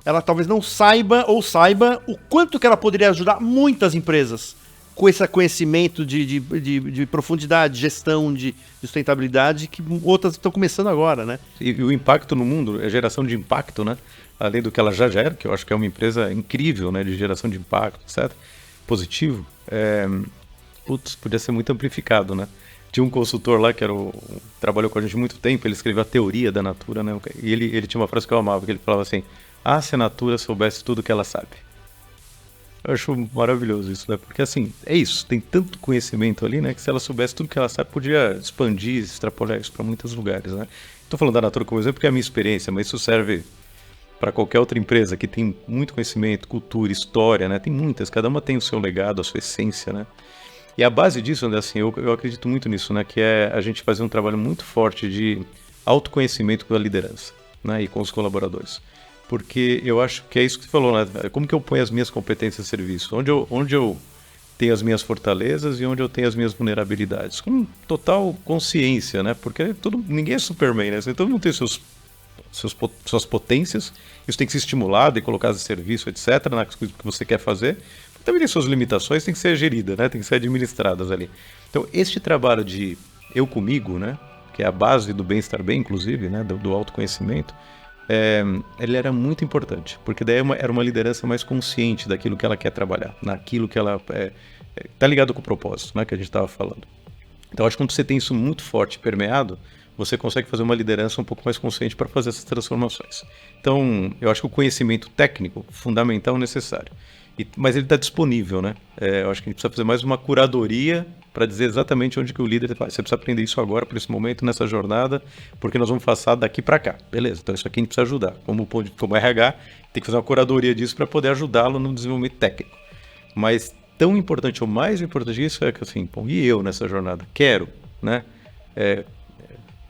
ela talvez não saiba ou saiba o quanto que ela poderia ajudar muitas empresas com esse conhecimento de profundidade, de gestão, de sustentabilidade, que outras estão começando agora, né? E o impacto no mundo, a geração de impacto, né? Além do que ela já gera, que eu acho que é uma empresa incrível, né? De geração de impacto, etc. Positivo. Podia ser muito amplificado, né? Tinha um consultor lá que trabalhou com a gente há muito tempo, ele escreveu a teoria da Natura, né? E ele tinha uma frase que eu amava, que ele falava assim: se a Natura soubesse tudo que ela sabe. Eu acho maravilhoso isso, né? Porque assim, é isso, tem tanto conhecimento ali, né? Que se ela soubesse tudo que ela sabe, podia expandir, extrapolar isso para muitos lugares, né? Estou falando da Natura como exemplo porque é a minha experiência, mas isso serve para qualquer outra empresa que tem muito conhecimento, cultura, história, né? Tem muitas, cada uma tem o seu legado, a sua essência, né? E a base disso, André, assim, eu acredito muito nisso, né? Que é a gente fazer um trabalho muito forte de autoconhecimento com a liderança, né? E com os colaboradores. Porque eu acho que é isso que você falou, né? Como que eu ponho as minhas competências a serviço? Onde eu tenho as minhas fortalezas e onde eu tenho as minhas vulnerabilidades? Com total consciência, né? Porque ninguém é Superman, né? Todo mundo tem suas potências, isso tem que ser estimulado e colocado a serviço, etc., nas coisas que você quer fazer. Também tem suas limitações, tem que ser gerida, né? Tem que ser administradas ali. Então, este trabalho de eu comigo, né? Que é a base do bem-estar bem, inclusive, né? Do autoconhecimento, ele era muito importante, porque daí era uma liderança mais consciente daquilo que ela quer trabalhar, naquilo que ela tá ligado com o propósito, né, que a gente estava falando. Então acho que quando você tem isso muito forte, permeado, você consegue fazer uma liderança um pouco mais consciente para fazer essas transformações. Então eu acho que o conhecimento técnico fundamental, necessário, mas ele está disponível, né? Eu acho que a gente precisa fazer mais uma curadoria para dizer exatamente onde que o líder faz. Você precisa aprender isso agora, por esse momento, nessa jornada, porque nós vamos passar daqui para cá. Beleza, então isso aqui a gente precisa ajudar. Como RH, tem que fazer uma curadoria disso para poder ajudá-lo no desenvolvimento técnico. Mas tão importante ou mais importante isso é que assim, e eu nessa jornada? Quero, né?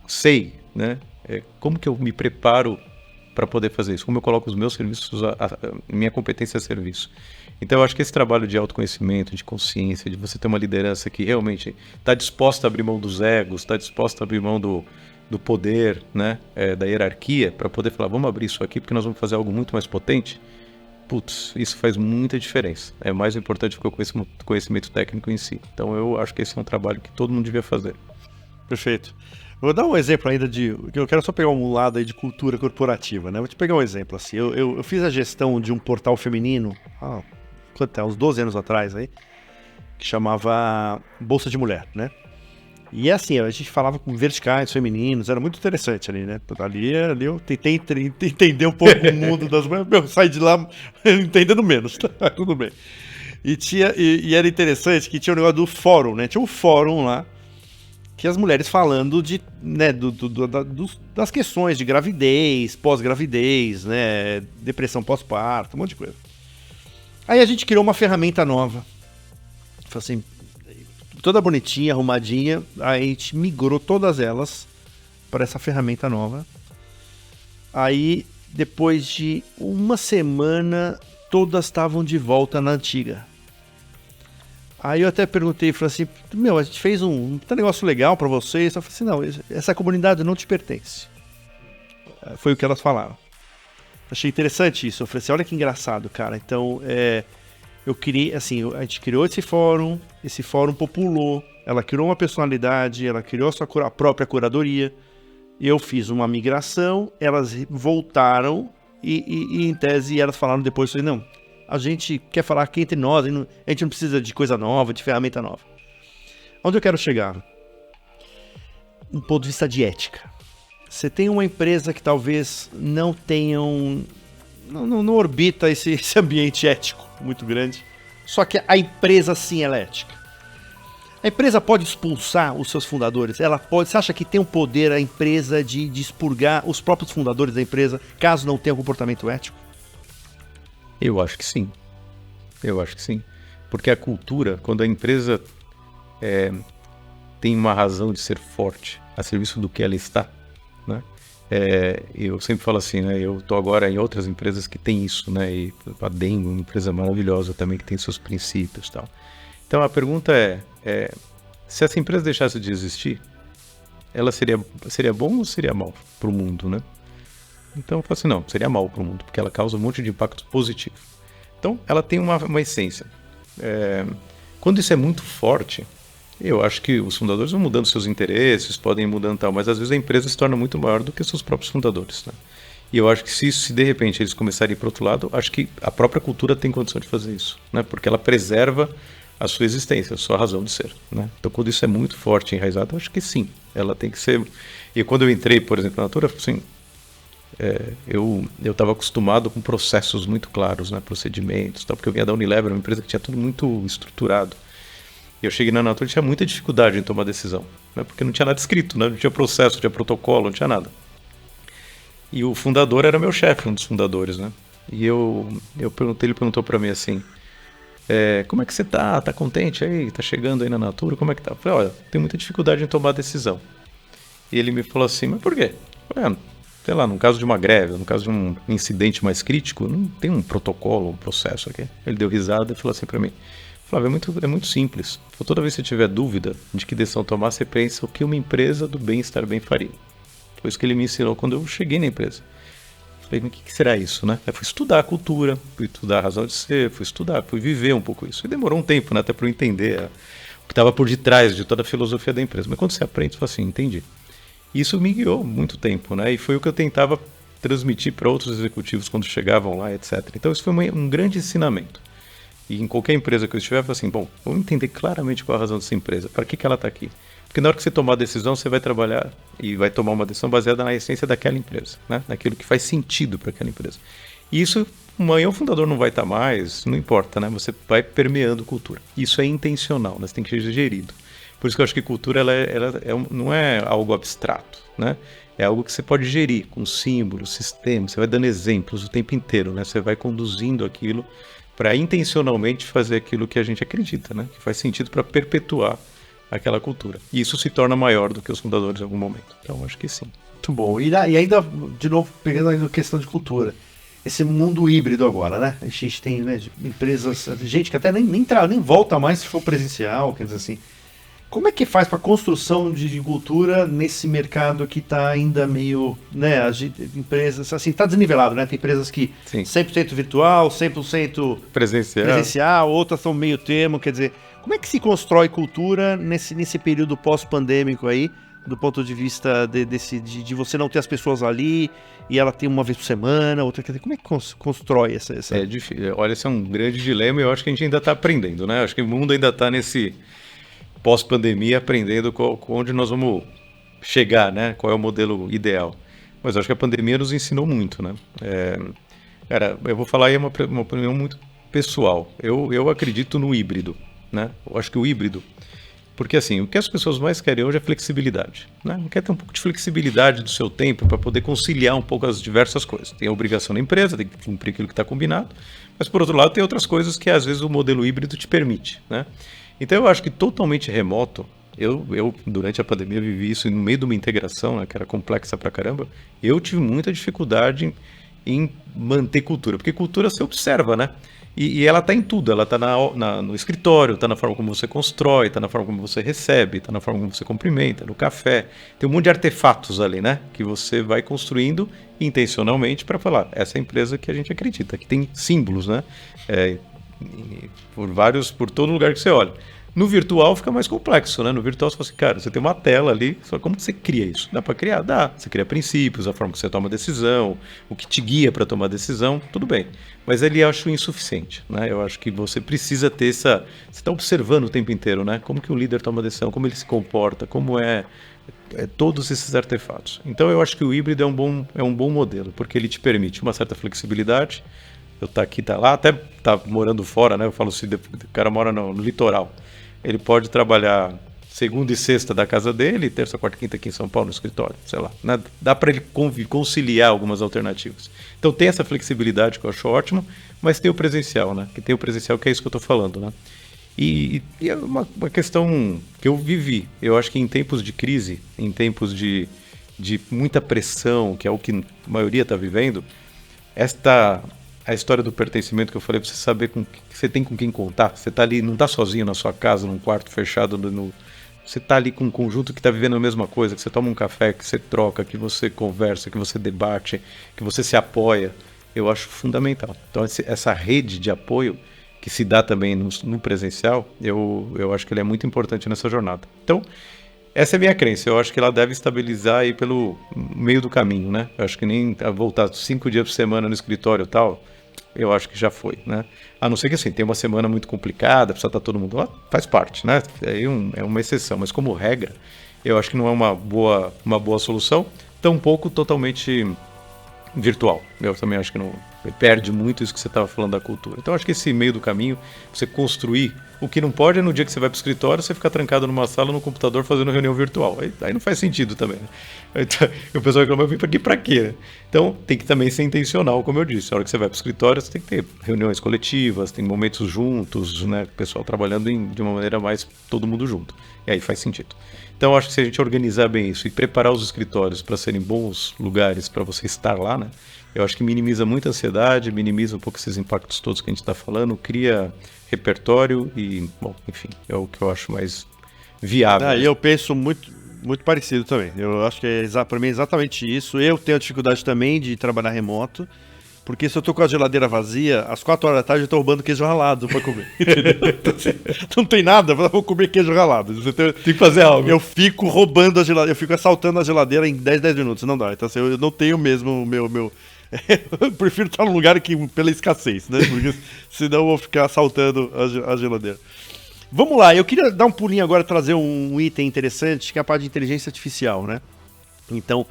Sei, né? Como que eu me preparo para poder fazer isso? Como eu coloco os meus serviços, minha competência a serviço? Então eu acho que esse trabalho de autoconhecimento, de consciência, de você ter uma liderança que realmente está disposta a abrir mão dos egos, está disposta a abrir mão do poder, né, da hierarquia, para poder falar, vamos abrir isso aqui porque nós vamos fazer algo muito mais potente. Putz, isso faz muita diferença. É mais importante do que o conhecimento técnico em si. Então eu acho que esse é um trabalho que todo mundo devia fazer. Perfeito. Vou dar um exemplo ainda eu quero só pegar um lado aí de cultura corporativa, né? Vou te pegar um exemplo, assim, eu fiz a gestão de um portal feminino, uns 12 anos atrás aí, que chamava Bolsa de Mulher, né? E assim, a gente falava com verticais, femininos, era muito interessante ali, né? Ali eu tentei entender um pouco o mundo das mulheres, eu saí de lá entendendo menos, tá? Tudo bem. E era interessante que tinha o negócio do fórum, né? Tinha um fórum lá, que as mulheres falando de, né, das questões de gravidez, pós-gravidez, né? Depressão pós-parto, um monte de coisa. Aí a gente criou uma ferramenta nova. Falei assim, toda bonitinha, arrumadinha, aí a gente migrou todas elas para essa ferramenta nova. Aí, depois de uma semana, todas estavam de volta na antiga. Aí eu até perguntei, falei assim, a gente fez um negócio legal para vocês. Eu falei assim, não, essa comunidade não te pertence. Foi o que elas falaram. Achei interessante isso. Eu falei assim, olha que engraçado, cara. Então, eu queria, assim, a gente criou esse fórum populou, ela criou uma personalidade, ela criou a própria curadoria, eu fiz uma migração, elas voltaram e em tese elas falaram depois, não, a gente quer falar aqui entre nós, a gente não precisa de coisa nova, de ferramenta nova. Onde eu quero chegar? Um ponto de vista de ética. Você tem uma empresa que talvez não tenha não orbita esse ambiente ético muito grande. Só que a empresa sim ela é ética. A empresa pode expulsar os seus fundadores. Você acha que tem um poder a empresa de expurgar os próprios fundadores da empresa caso não tenha um comportamento ético? Eu acho que sim. Porque a cultura, quando a empresa tem uma razão de ser forte a serviço do que ela está, né? Eu sempre falo assim, né? Eu estou agora em outras empresas que tem isso, né? E a Dengo, uma empresa maravilhosa também que tem seus princípios e tal. Então a pergunta é se essa empresa deixasse de existir, ela seria bom ou seria mal para o mundo, né? Então eu falo assim, não, seria mal para o mundo, porque ela causa um monte de impacto positivo. Então ela tem uma essência. Quando isso é muito forte, eu acho que os fundadores vão mudando seus interesses, podem ir mudando tal, mas às vezes a empresa se torna muito maior do que seus próprios fundadores, né? E eu acho que se de repente eles começarem a ir para o outro lado, acho que a própria cultura tem condição de fazer isso, né? Porque ela preserva a sua existência, a sua razão de ser, né? Então quando isso é muito forte e enraizado, eu acho que sim, ela tem que ser... E quando eu entrei, por exemplo, na Natura, assim, eu estava acostumado com processos muito claros, né? Procedimentos, tal, porque eu vinha da Unilever, uma empresa que tinha tudo muito estruturado. E eu cheguei na Natura e tinha muita dificuldade em tomar decisão, né? Porque não tinha nada escrito, né? Não tinha processo, não tinha protocolo, não tinha nada. E o fundador era meu chefe, um dos fundadores, né? E ele perguntou para mim assim, como é que você tá? Tá contente aí? Tá chegando aí na Natura? Como é que tá? Eu falei, olha, tenho muita dificuldade em tomar decisão. E ele me falou assim, mas por quê? Eu falei, sei lá, no caso de uma greve, no caso de um incidente mais crítico, não tem um protocolo, um processo aqui. Ele deu risada e falou assim para mim, Flávio, é muito simples. Toda vez que você tiver dúvida de que decisão tomar, você pensa o que uma empresa do bem-estar bem faria. Foi isso que ele me ensinou quando eu cheguei na empresa. Falei, o que será isso, né? Eu fui estudar a cultura, fui estudar a razão de ser, fui viver um pouco isso. E demorou um tempo, né, até para eu entender o que estava por detrás de toda a filosofia da empresa. Mas quando você aprende, você fala assim, entendi. Isso me guiou muito tempo, né? E foi o que eu tentava transmitir para outros executivos quando chegavam lá, etc. Então isso foi um grande ensinamento. E em qualquer empresa que eu estiver, eu falo assim, bom, vamos entender claramente qual a razão dessa empresa, para que ela está aqui. Porque na hora que você tomar a decisão, você vai trabalhar e vai tomar uma decisão baseada na essência daquela empresa, né? Naquilo que faz sentido para aquela empresa. E isso, amanhã o fundador não vai estar mais, não importa, né? Você vai permeando cultura. Isso é intencional, né? Você tem que ser gerido. Por isso que eu acho que cultura não é algo abstrato, né? É algo que você pode gerir com símbolos, sistemas, você vai dando exemplos o tempo inteiro, né? Você vai conduzindo aquilo para intencionalmente fazer aquilo que a gente acredita, né? Que faz sentido para perpetuar aquela cultura. E isso se torna maior do que os fundadores em algum momento. Então, acho que sim. Muito bom. E ainda, de novo, pegando a questão de cultura, esse mundo híbrido agora, né? A gente tem, né, empresas, gente que até nem volta mais se for presencial, quer dizer assim. Como é que faz para a construção de cultura nesse mercado que está ainda meio, né, as empresas, assim, está desnivelado, né? Tem empresas que Sim. 100% virtual, 100% presencial, outras são meio termo, quer dizer, como é que se constrói cultura nesse período pós-pandêmico aí, do ponto de vista de você não ter as pessoas ali e ela tem uma vez por semana, outra, quer dizer, como é que constrói essa... É difícil. Olha, esse é um grande dilema e eu acho que a gente ainda está aprendendo, né? Acho que o mundo ainda está nesse pós-pandemia, aprendendo onde nós vamos chegar, né? Qual é o modelo ideal. Mas eu acho que a pandemia nos ensinou muito, né? Cara, eu vou falar aí uma opinião muito pessoal. Eu acredito no híbrido, né? Eu acho que o híbrido... Porque assim, o que as pessoas mais querem hoje é flexibilidade, né? Quer ter um pouco de flexibilidade do seu tempo para poder conciliar um pouco as diversas coisas. Tem a obrigação na empresa, tem que cumprir aquilo que está combinado, mas por outro lado tem outras coisas que às vezes o modelo híbrido te permite, né? Então eu acho que totalmente remoto, eu durante a pandemia vivi isso no meio de uma integração, né, que era complexa pra caramba, eu tive muita dificuldade em manter cultura, porque cultura você observa, né? E ela está em tudo, ela está no escritório, está na forma como você constrói, está na forma como você recebe, está na forma como você cumprimenta, no café. Tem um monte de artefatos ali, né? Que você vai construindo intencionalmente para falar, essa é a empresa que a gente acredita, que tem símbolos, né? Por todo lugar que você olha. No virtual fica mais complexo, né? No virtual você fala assim, cara, você tem uma tela ali, só como que você cria isso? Dá para criar? Dá. Você cria princípios, a forma que você toma decisão, o que te guia para tomar decisão, tudo bem. Mas ali eu acho insuficiente, né? Eu acho que você precisa ter Você está observando o tempo inteiro, né? Como que o líder toma decisão, como ele se comporta, como todos esses artefatos. Então eu acho que o híbrido é um bom modelo, porque ele te permite uma certa flexibilidade. Eu tá aqui, tá lá, até tá morando fora, né? Eu falo assim, o cara mora no litoral. Ele pode trabalhar segunda e sexta da casa dele, terça, quarta e quinta aqui em São Paulo no escritório, sei lá. Né? Dá para ele conciliar algumas alternativas. Então tem essa flexibilidade que eu acho ótimo, mas tem o presencial, né? Que tem o presencial que é isso que eu estou falando, né? E é uma questão que eu vivi. Eu acho que em tempos de crise, em tempos de muita pressão, que é o que a maioria está vivendo, a história do pertencimento que eu falei, pra você saber que você tem com quem contar. Você tá ali, não tá sozinho na sua casa, num quarto fechado, você tá ali com um conjunto que tá vivendo a mesma coisa, que você toma um café, que você troca, que você conversa, que você debate, que você se apoia. Eu acho fundamental. Então essa rede de apoio que se dá também no presencial, eu acho que ele é muito importante nessa jornada. Então, essa é a minha crença. Eu acho que ela deve estabilizar aí pelo meio do caminho, né? Eu acho que nem voltar 5 dias por semana no escritório e tal, eu acho que já foi, né? A não ser que assim, tem uma semana muito complicada, precisa estar todo mundo lá, faz parte, né? É uma exceção, mas como regra, eu acho que não é uma boa solução, tampouco totalmente virtual. Eu também acho que não perde muito isso que você estava falando da cultura. Então, acho que esse meio do caminho, você construir, o que não pode é no dia que você vai para o escritório, você ficar trancado numa sala no computador fazendo reunião virtual. Aí não faz sentido também, né? Então, o pessoal reclama, eu vim para aqui para quê? Né? Então, tem que também ser intencional, como eu disse. A hora que você vai para o escritório, você tem que ter reuniões coletivas, tem momentos juntos, né? O pessoal trabalhando de uma maneira mais todo mundo junto. E aí faz sentido. Então, acho que se a gente organizar bem isso e preparar os escritórios para serem bons lugares para você estar lá, né? Eu acho que minimiza muito a ansiedade, minimiza um pouco esses impactos todos que a gente está falando, cria repertório e, bom, enfim, é o que eu acho mais viável. Eu penso muito parecido também. Eu acho que para mim é exatamente isso. Eu tenho dificuldade também de trabalhar remoto, porque se eu tô com a geladeira vazia, às 4 horas da tarde eu tô roubando queijo ralado pra comer. Entendeu? Não tem nada, eu vou comer queijo ralado. Tem que fazer algo. Eu fico roubando a geladeira, eu fico assaltando a geladeira em 10 minutos. Não dá. Então assim, eu não tenho mesmo o meu eu prefiro estar num lugar pela escassez, né? Porque senão eu vou ficar assaltando a geladeira. Vamos lá, eu queria dar um pulinho agora, trazer um item interessante, que é a parte de inteligência artificial, né? Então,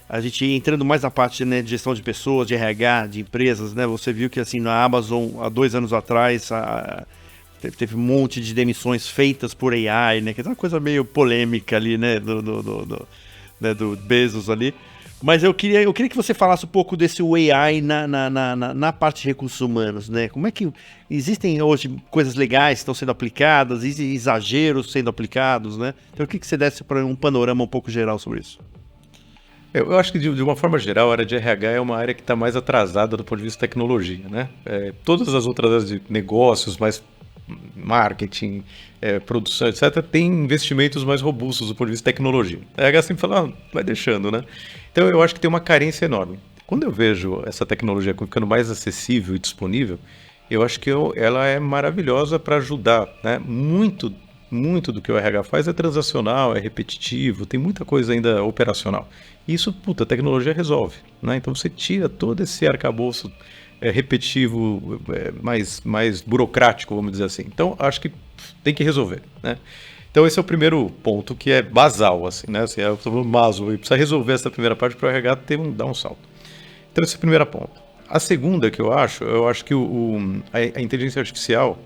a gente entrando mais na parte, né, de gestão de pessoas, de RH, de empresas, né? Você viu que assim na Amazon, há 2 anos atrás, teve um monte de demissões feitas por AI, né? Que é uma coisa meio polêmica ali, né? Do Bezos ali. Mas eu queria que você falasse um pouco desse AI na parte de recursos humanos, né? Como é que existem hoje coisas legais que estão sendo aplicadas, exageros sendo aplicados, né? Então eu queria que você desse para um panorama um pouco geral sobre isso. Eu acho que de uma forma geral a área de RH é uma área que está mais atrasada do ponto de vista de tecnologia, né? Todas as outras áreas de negócios, mais marketing, produção, etc., tem investimentos mais robustos do ponto de vista de tecnologia. A RH sempre fala, vai deixando, né? Então eu acho que tem uma carência enorme. Quando eu vejo essa tecnologia ficando mais acessível e disponível, eu acho que ela é maravilhosa para ajudar, né? Muito do que o RH faz é transacional, é repetitivo, tem muita coisa ainda operacional. E isso, a tecnologia resolve, né? Então você tira todo esse arcabouço repetitivo, mais burocrático, vamos dizer assim. Então, acho que tem que resolver, né? Então esse é o primeiro ponto que é basal, assim, né? Assim, é o Maslow, e precisa resolver essa primeira parte para o RH dar um salto. Então esse é o primeiro ponto. A segunda que eu acho que a inteligência artificial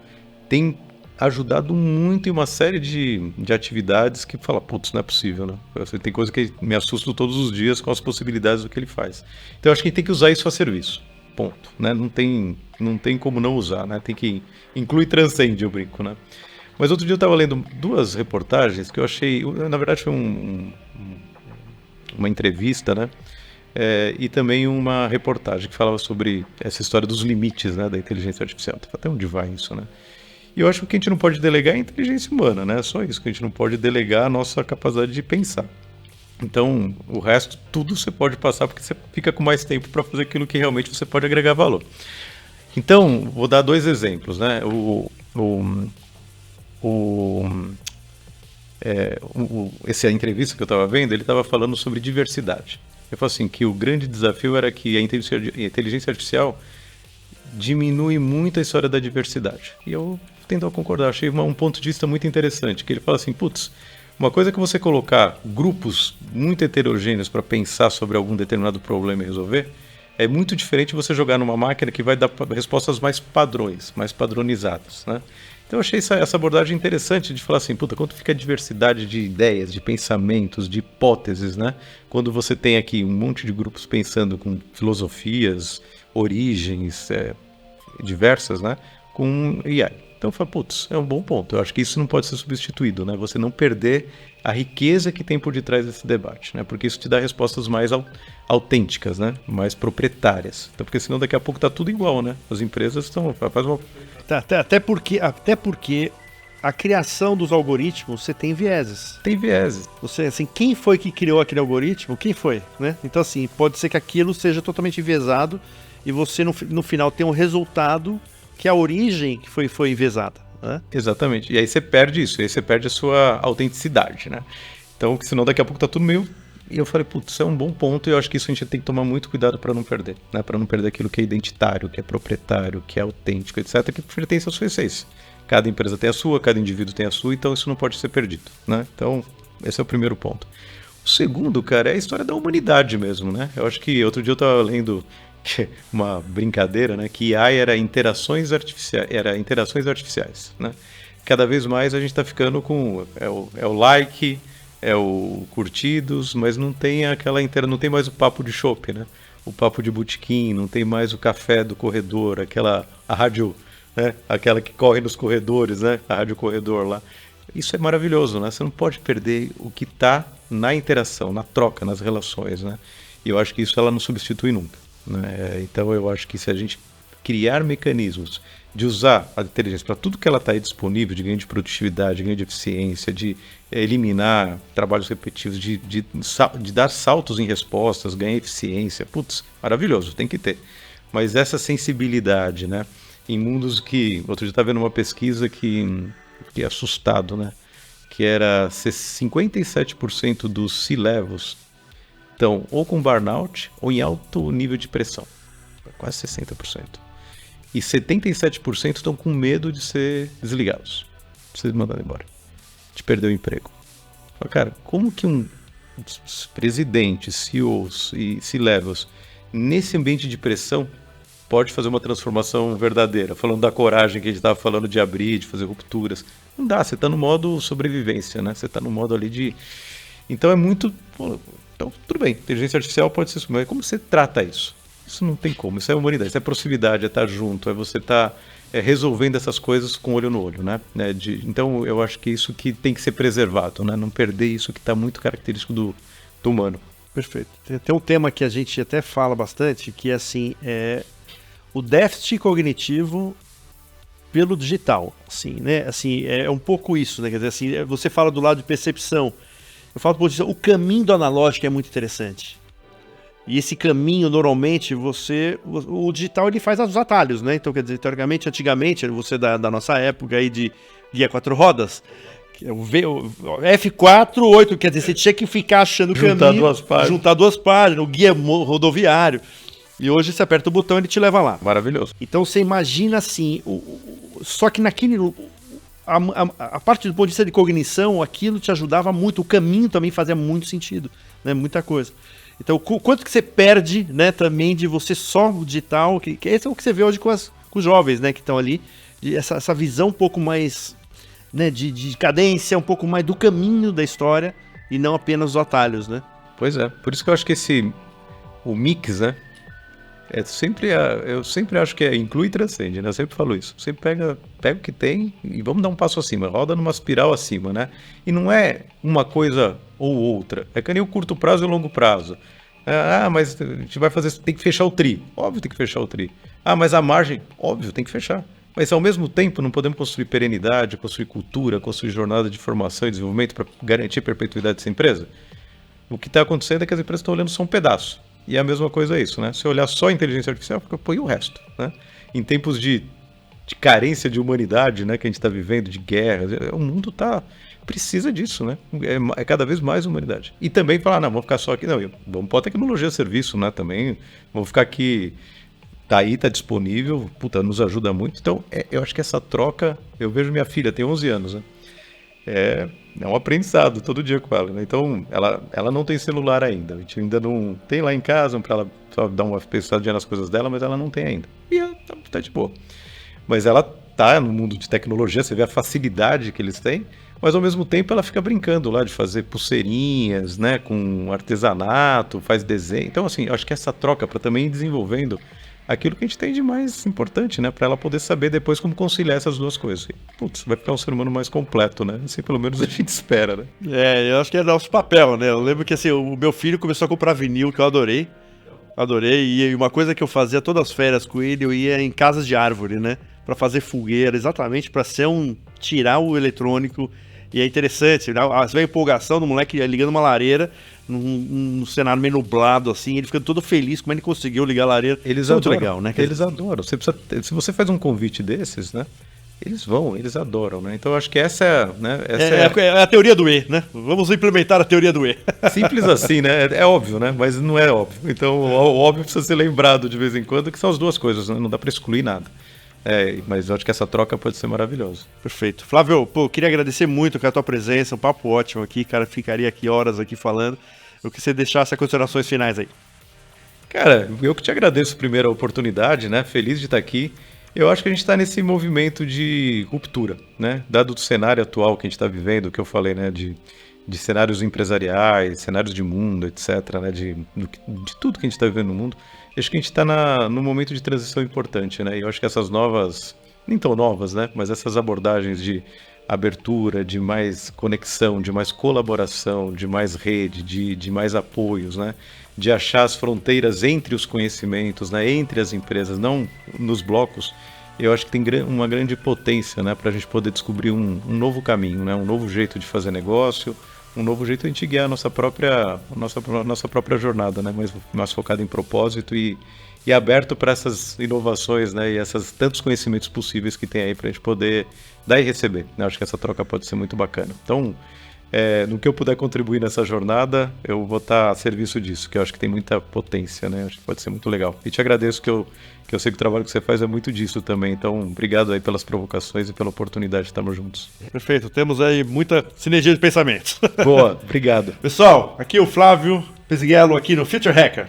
tem ajudado muito em uma série de atividades que fala, putz, não é possível, né? Tem coisa que me assusta todos os dias com as possibilidades do que ele faz. Então eu acho que a gente tem que usar isso a serviço, ponto, né? Não tem como não usar, né? Tem que inclui e transcende, eu brinco, né? Mas outro dia eu estava lendo 2 reportagens que eu achei, na verdade foi uma entrevista, né? E também uma reportagem que falava sobre essa história dos limites, né, da inteligência artificial. Até onde vai isso, né? E eu acho que a gente não pode delegar a inteligência humana, né? É só isso, que a gente não pode delegar a nossa capacidade de pensar. Então, o resto, tudo você pode passar, porque você fica com mais tempo para fazer aquilo que realmente você pode agregar valor. Então, vou dar 2 exemplos, né? Essa entrevista que eu estava vendo, ele estava falando sobre diversidade. Eu falo assim, que o grande desafio era que a inteligência artificial diminui muito a história da diversidade. E eu tento concordar, achei um ponto de vista muito interessante, que ele fala assim, putz, uma coisa é que você colocar grupos muito heterogêneos para pensar sobre algum determinado problema e resolver, é muito diferente você jogar numa máquina que vai dar respostas mais padrões, mais padronizadas, né? Então eu achei essa abordagem interessante de falar assim, puta, quanto fica a diversidade de ideias, de pensamentos, de hipóteses, né? Quando você tem aqui um monte de grupos pensando com filosofias, origens diversas, né? Com AI. Então eu falo, putz, é um bom ponto. Eu acho que isso não pode ser substituído, né? Você não perder a riqueza que tem por detrás desse debate, né? Porque isso te dá respostas mais autênticas, né? Mais proprietárias. Então, porque senão daqui a pouco tá tudo igual, né? As empresas faz uma... Até porque a criação dos algoritmos, você tem vieses. Tem vieses. Você, assim, quem foi que criou aquele algoritmo? Quem foi, né? Então, assim, pode ser que aquilo seja totalmente enviesado e você, no final, tem um resultado que a origem que foi enviesada, né? Exatamente. E aí você perde isso. E aí você perde a sua autenticidade, né? Então, senão daqui a pouco tá tudo meio... E eu falei, putz, isso é um bom ponto e eu acho que isso a gente tem que tomar muito cuidado para não perder, né? Para não perder aquilo que é identitário, que é proprietário, que é autêntico, etc., que pertence à sua essência. Cada empresa tem a sua, cada indivíduo tem a sua, então isso não pode ser perdido, né? Então, esse é o primeiro ponto. O segundo, cara, é a história da humanidade mesmo, né? Eu acho que outro dia eu estava lendo uma brincadeira, né? Que AI era interações artificiais, né? Cada vez mais a gente está ficando com o like, é o curtidos, mas não tem não tem mais o papo de chopp, né? O papo de botequim, não tem mais o café do corredor, a rádio, né? Aquela que corre nos corredores, né? A rádio corredor lá. Isso é maravilhoso, né? Você não pode perder o que está na interação, na troca, nas relações, né? E eu acho que isso ela não substitui nunca, né? Então eu acho que se a gente criar mecanismos de usar a inteligência para tudo que ela está aí disponível, de ganho de produtividade, de ganho de eficiência, de eliminar trabalhos repetitivos, de dar saltos em respostas, ganhar eficiência, putz, maravilhoso, tem que ter. Mas essa sensibilidade, né, em mundos que... Outro dia eu estava vendo uma pesquisa que fiquei assustado, né, que era 57% dos C-levels estão ou com burnout ou em alto nível de pressão, quase 60%. E 77% estão com medo de ser desligados, de ser mandados embora, de perder o emprego. Cara, como que um presidente, CEOs e C-levels, nesse ambiente de pressão, pode fazer uma transformação verdadeira? Falando da coragem que a gente estava falando de abrir, de fazer rupturas. Não dá, você está no modo sobrevivência, né? Você está no modo ali de... Então é muito... Então, tudo bem, inteligência artificial pode ser... Mas como você trata isso? Isso não tem como, isso é humanidade, isso é proximidade, é estar junto, é você estar resolvendo essas coisas com olho no olho, né? Então eu acho que isso que tem que ser preservado, né? Não perder isso que está muito característico do humano. Perfeito. Tem um tema que a gente até fala bastante, que é assim, o déficit cognitivo pelo digital, assim, né? Assim, é um pouco isso, né? Quer dizer, assim, você fala do lado de percepção, eu falo do o caminho do analógico é muito interessante. E esse caminho, normalmente, o digital ele faz os atalhos, né? Então, quer dizer, teoricamente, antigamente, você da nossa época aí de guia 4 rodas, o F4, 8, quer dizer, você tinha que ficar achando o caminho, juntar duas páginas, o guia rodoviário. E hoje você aperta o botão e ele te leva lá. Maravilhoso. Então você imagina assim, só que naquele... a parte do ponto de vista de cognição, aquilo te ajudava muito, o caminho também fazia muito sentido, né? Muita coisa. Então, quanto que você perde, né, também de você só o digital, que esse é o que você vê hoje com os jovens, né, que estão ali, essa visão um pouco mais, né, de cadência, um pouco mais do caminho da história e não apenas os atalhos, né? Pois é, por isso que eu acho que o mix, né, eu sempre acho que inclui e transcende, né, eu sempre falo isso, você pega o que tem e vamos dar um passo acima, roda numa espiral acima, né, e não é uma coisa ou outra, é que nem o curto prazo e o longo prazo. Mas a gente vai fazer, tem que fechar o tri, óbvio tem que fechar o tri. Mas a margem, óbvio, tem que fechar. Mas ao mesmo tempo não podemos construir perenidade, construir cultura, construir jornada de formação e desenvolvimento para garantir a perpetuidade dessa empresa. O que está acontecendo é que as empresas estão olhando só um pedaço. E a mesma coisa é isso, né? Se olhar só a inteligência artificial, põe o resto, né? Em tempos de carência de humanidade, né, que a gente está vivendo, de guerras, o mundo precisa disso, né? É cada vez mais humanidade. E também falar, não, vamos ficar só aqui, não, vamos pôr a tecnologia a serviço, né, também, vamos ficar aqui, tá aí, tá disponível, puta, nos ajuda muito. Então, eu acho que essa troca, eu vejo minha filha, tem 11 anos, né? É um aprendizado todo dia com ela, né? Então, ela não tem celular ainda, a gente ainda não tem lá em casa para ela só dar uma pensadinha nas coisas dela, mas ela não tem ainda. E ela tá de boa. Mas ela tá no mundo de tecnologia, você vê a facilidade que eles têm, mas ao mesmo tempo ela fica brincando lá de fazer pulseirinhas, né, com artesanato, faz desenho. Então, assim, eu acho que essa troca para também ir desenvolvendo aquilo que a gente tem de mais importante, né, para ela poder saber depois como conciliar essas duas coisas. E, putz, vai ficar um ser humano mais completo, né? Assim, pelo menos a gente espera, né? Eu acho que é nosso papel, né? Eu lembro que assim, o meu filho começou a comprar vinil, que eu adorei. E uma coisa que eu fazia todas as férias com ele, eu ia em casas de árvore, né? Pra fazer fogueira, exatamente pra tirar o eletrônico. E é interessante, né? Você vê a empolgação do moleque ligando uma lareira num cenário meio nublado, assim, ele ficando todo feliz como ele conseguiu ligar a lareira. Eles adoram. Muito legal, né? Eles adoram. Se você faz um convite desses, né? Eles adoram, né? Então eu acho que essa é a teoria do E, né? Vamos implementar a teoria do E. Simples assim, né? É óbvio, né? Mas não é óbvio. Então o óbvio precisa ser lembrado de vez em quando, que são as duas coisas, né? Não dá para excluir nada. Mas eu acho que essa troca pode ser maravilhosa. Perfeito. Flávio, queria agradecer muito a tua presença, um papo ótimo aqui, cara, ficaria aqui horas aqui falando. Eu queria que você deixasse as considerações finais aí. Cara, eu que te agradeço primeiro a oportunidade, né? Feliz de estar aqui. Eu acho que a gente está nesse movimento de ruptura, né? Dado o cenário atual que a gente está vivendo, que eu falei, né? De cenários empresariais, cenários de mundo, etc., né? De tudo que a gente está vivendo no mundo. Acho que a gente está num momento de transição importante, né? E eu acho que essas novas, nem tão novas, né? Mas essas abordagens de abertura, de mais conexão, de mais colaboração, de mais rede, de mais apoios, né? De achar as fronteiras entre os conhecimentos, né? Entre as empresas, não nos blocos. Eu acho que tem uma grande potência, né? Para a gente poder descobrir um novo caminho, né? Um novo jeito de fazer negócio, um novo jeito de a gente guiar a nossa própria jornada, né? Mais focado em propósito e aberto para essas inovações, né? E esses tantos conhecimentos possíveis que tem aí para a gente poder dar e receber, né? Acho que essa troca pode ser muito bacana. Então, no que eu puder contribuir nessa jornada, eu vou estar a serviço disso, que eu acho que tem muita potência, né? Acho que pode ser muito legal. E te agradeço que eu sei que o trabalho que você faz é muito disso também. Então, obrigado aí pelas provocações e pela oportunidade de estarmos juntos. Perfeito. Temos aí muita sinergia de pensamentos. Boa, obrigado. Pessoal, aqui o Flávio Pezzighello aqui no Future Hacker.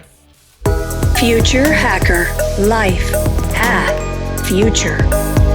Future Hacker. Life. Path. Future.